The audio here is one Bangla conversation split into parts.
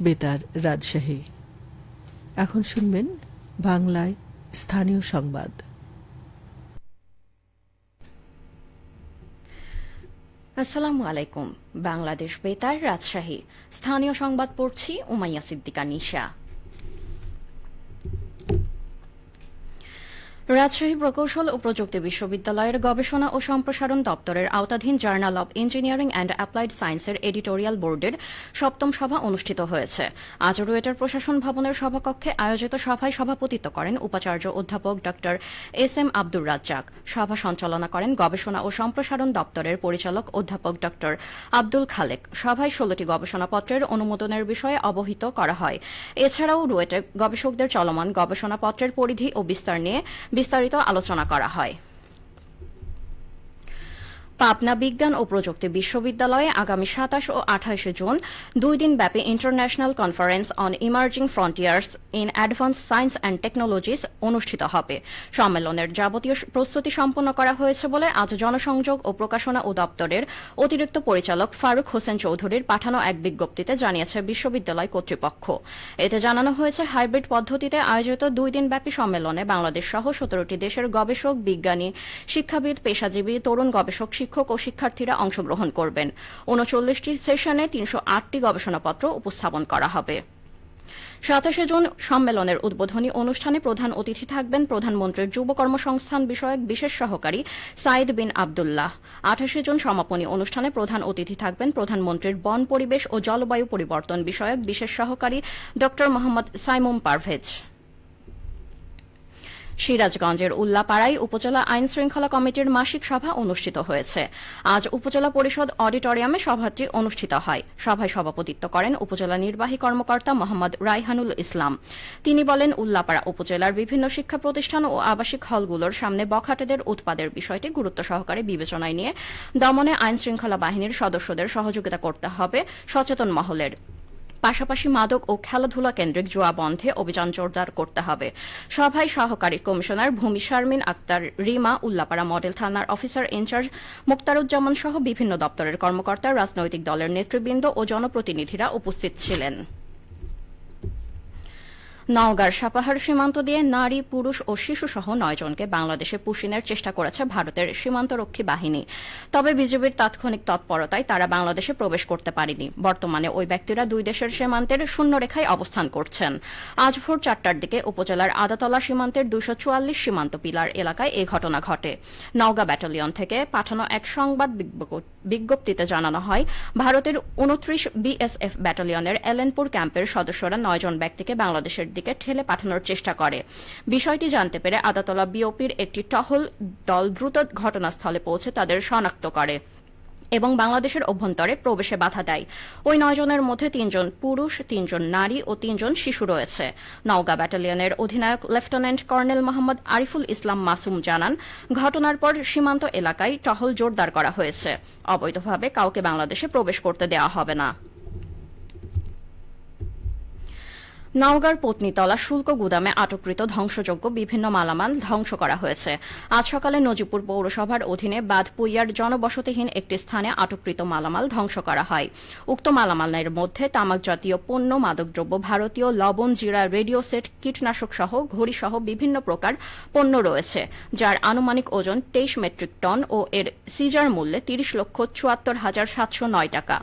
বেতার রাজশাহী। এখন শুনবেন বাংলায় স্থানীয় সংবাদ। আসসালামু আলাইকুম। বাংলাদেশ বেতার রাজশাহী স্থানীয় সংবাদ পড়ছি উমাইয়া সিদ্দিকা নিশা। রাজশাহী প্রকৌশল ও প্রযুক্তি বিশ্ববিদ্যালয়ের গবেষণা ও সম্প্রসারণ দপ্তরের আওতাধীন journal of engineering and applied সায়েন্সের এডিটোরিয়াল বোর্ডের ৭ম সভা অনুষ্ঠিত হয়েছে। আজ রুয়েটের প্রশাসন ভবনের সভাকক্ষে আয়োজিত সভায় সভাপতিত্ব করেন উপাচার্য অধ্যাপক ড এস এম আব্দুর রাজ্জাক। সভা সঞ্চালনা করেন গবেষণা ও সম্প্রসারণ দপ্তরের পরিচালক অধ্যাপক ড আব্দুল খালেক। সভায় ১৬টি গবেষণাপত্রের অনুমোদনের বিষয়ে অবহিত করা হয়। এছাড়াও রুয়েটে গবেষকদের চলমান গবেষণাপত্রের পরিধি ও বিস্তার নিয়ে বিস্তারিত আলোচনা করা হয়। পাবনা বিজ্ঞান ও প্রযুক্তি বিশ্ববিদ্যালয়ে আগামী ২৭ ও ২৮ জুন ২ দিনব্যাপী international conference on emerging frontiers in advance science and technologies অনুষ্ঠিত হবে। সম্মেলনের যাবতীয় প্রস্তুতি সম্পন্ন করা হয়েছে বলে আজ জনসংযোগ ও প্রকাশনা দপ্তরের অতিরিক্ত পরিচালক ফারুক হোসেন চৌধুরীর পাঠানো এক বিজ্ঞপ্তিতে জানিয়েছে বিশ্ববিদ্যালয় কর্তৃপক্ষ। এতে জানানো হয়েছে, হাইব্রিড পদ্ধতিতে আয়োজিত ২ দিনব্যাপী সম্মেলনে বাংলাদেশ সহ ১৭টি দেশের গবেষক, বিজ্ঞানী, শিক্ষাবিদ, পেশাজীবী, তরুণ গবেষক, শিক্ষক ও শিক্ষার্থীরা অংশগ্রহণ করবেন। ৩৯টি সেশনে ৩০৮টি গবেষণাপত্র উপস্থাপন করা হবে। ২৭ জুন সম্মেলনের উদ্বোধনী অনুষ্ঠানে প্রধান অতিথি থাকবেন প্রধানমন্ত্রীর যুব কর্মসংস্থান বিষয়ক বিশেষ সহকারী সাইদ বিন আবদুল্লাহ। ২৮ জুন সমাপনী অনুষ্ঠানে প্রধান অতিথি থাকবেন প্রধানমন্ত্রীর বন, পরিবেশ ও জলবায়ু পরিবর্তন বিষয়ক বিশেষ সহকারী ড মোহাম্মদ সাইমুম পারভেজ। সিরাজগঞ্জের উল্লাপাড়ায় উপজেলা আইন শৃঙ্খলা কমিটির মাসিক সভা অনুষ্ঠিত হয়েছে। আজ উপজেলা পরিষদ অডিটোরিয়ামে সভাটি অনুষ্ঠিত হয়। সভায় সভাপতিত্ব করেন উপজেলা নির্বাহী কর্মকর্তা মোহাম্মদ রায়হানুল ইসলাম। তিনি বলেন, উল্লাপাড়া উপজেলার বিভিন্ন শিক্ষা প্রতিষ্ঠান ও আবাসিক হলগুলোর সামনে বখাটেদের উৎপাদের বিষয়টি গুরুত্ব সহকারে বিবেচনায় নিয়ে দমনে আইন শৃঙ্খলা বাহিনীর সদস্যদের সহযোগিতা করতে হবে সচেতন মহলের। পাশাপাশি মাদক ও খেলাধুলা কেন্দ্রিক জুয়া বন্ধে অভিযান জোরদার করতে হবে। সভায় সহকারী কমিশনার ভূমি শারমিন আক্তার রিমা, উল্লাপাড়া মডেল থানার অফিসার ইনচার্জ মুক্তারুজ্জামান সহ বিভিন্ন দপ্তরের কর্মকর্তা, রাজনৈতিক দলের নেতৃবৃন্দ ও জনপ্রতিনিধিরা উপস্থিত ছিলেন। নওগাঁর সাপাহার সীমান্ত দিয়ে নারী, পুরুষ ও শিশুসহ ৯ জনকে বাংলাদেশে পুশিনের চেষ্টা করেছে ভারতের সীমান্তরক্ষী বাহিনী। তবে বিজিবির তাৎক্ষণিক তৎপরতায় তারা বাংলাদেশে প্রবেশ করতে পারেনি। বর্তমানে ওই ব্যক্তিরা দুই দেশের সীমান্তের শূন্যরেখায় অবস্থান করছেন। আজ ভোর ৪টার দিকে উপজেলার আদাতলা সীমান্তের ২৪৪ সীমান্ত পিলার এলাকায় এ ঘটনা ঘটে। নওগাঁ ব্যাটালিয়ন থেকে পাঠানো এক সংবাদ বিজ্ঞপ্তিতে জানানো হয়, ভারতের ২৯ বিএসএফ ব্যাটালিয়নের এলেনপুর ক্যাম্পের সদস্যরা ৯ জন ব্যক্তিকে বাংলাদেশের দিকে ঠেলে পাঠানোর চেষ্টা করে। বিষয়টি জানতে পেরে আদাতলা বিওপির একটি টহল দল দ্রুত ঘটনাস্থলে পৌঁছে তাদের শনাক্ত করে এবং বাংলাদেশের অভ্যন্তরে প্রবেশে বাধা দেয়। ওই ৯ জনের মধ্যে ৩ জন পুরুষ, ৩ জন নারী ও ৩ জন শিশু রয়েছে। নওগাঁ ব্যাটালিয়নের অধিনায়ক লেফটেন্যান্ট কর্নেল মোহাম্মদ আরিফুল ইসলাম মাসুম জানান, ঘটনার পর সীমান্ত এলাকায় টহল জোরদার করা হয়েছে। অবৈধভাবে কাউকে বাংলাদেশে প্রবেশ করতে দেওয়া হবে না। নওগাঁর পত্নীতলা শুল্ক গুদামে আটককৃত ধ্বংসযোগ্য বিভিন্ন মালামাল ধ্বংস করা হয়েছে। আজ সকালে নজিপুর পৌরসভার অধীনে বাদপুইয়ার জনবসতিহীন একটি স্থানে আটককৃত মালামাল ধ্বংস করা হয়। উক্ত মালামালের মধ্যে তামাকজাতীয় পণ্য, মাদকদ্রব্য, ভারতীয় লবণ, জিরা, রেডিও সেট, কীটনাশক সহ ঘড়িসহ বিভিন্ন প্রকার পণ্য রয়েছে, যার আনুমানিক ওজন ২৩ মেট্রিক টন ও এর সিজার মূল্যে ৩০,৭৪,৭০৯ টাকা।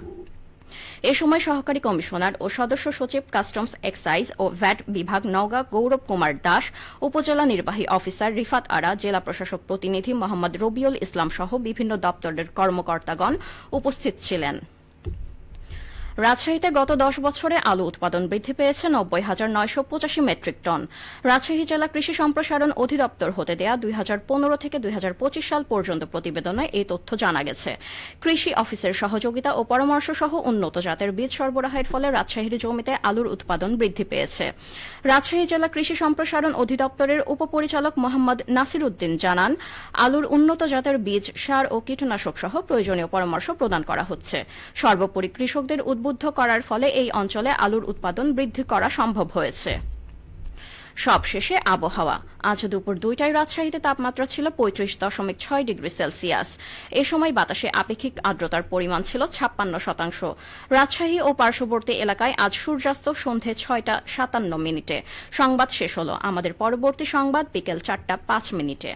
এ সময় সহকারী কমিশনার ও সদস্য সচিব, কাস্টমস, এক্সাইজ ও ভ্যাট বিভাগ নওগাঁ গৌরব কুমার দাস, উপজেলা নির্বাহী অফিসার রিফাত আরা, জেলা প্রশাসক প্রতিনিধি মোহাম্মদ রবিউল ইসলাম সহ বিভিন্ন দপ্তরের কর্মকর্তাগণ উপস্থিত ছিলেন। রাজশাহীতে গত ১০ বছরে আলু উৎপাদন বৃদ্ধি পেয়েছে ৯০,৯৮৫ মেট্রিক টন। রাজশাহী জেলা কৃষি সম্প্রসারণ অধিদপ্তর হতে দেয়া ২০১৫ থেকে ২০২৫ সাল পর্যন্ত প্রতিবেদনে এই তথ্য জানা গেছে। কৃষি অফিসের সহযোগিতা ও পরামর্শ সহ উন্নত জাতের বীজ সরবরাহের ফলে রাজশাহীর জমিতে আলুর উৎপাদন বৃদ্ধি পেয়েছে। রাজশাহী জেলা কৃষি সম্প্রসারণ অধিদপ্তরের উপপরিচালক মোহাম্মদ নাসির উদ্দিন জানান, আলুর উন্নত জাতের বীজ, সার ও কীটনাশক সহ প্রয়োজনীয় পরামর্শ প্রদান করা হচ্ছে। সর্বোপরি কৃষকদের উদ্বুদ্ধ করার ফলে এই অঞ্চলে আলুর উৎপাদন বৃদ্ধি করা সম্ভব হয়েছে। সবশেষে আবহাওয়া। আজ দুপুর 2টায় রাজশাহীতে তাপমাত্রা ছিল 35.6 ডিগ্রি সেলসিয়াস। এ সময় বাতাসে আপেক্ষিক আর্দ্রতার পরিমাণ ছিল 56%। রাজশাহী ও পার্শ্ববর্তী এলাকায় আজ সূর্যাস্ত সন্ধে 6টা 57 মিনিটে। সংবাদ শেষ হলো। আমাদের পরবর্তী সংবাদ বিকেল 4টা 5 মিনিটে।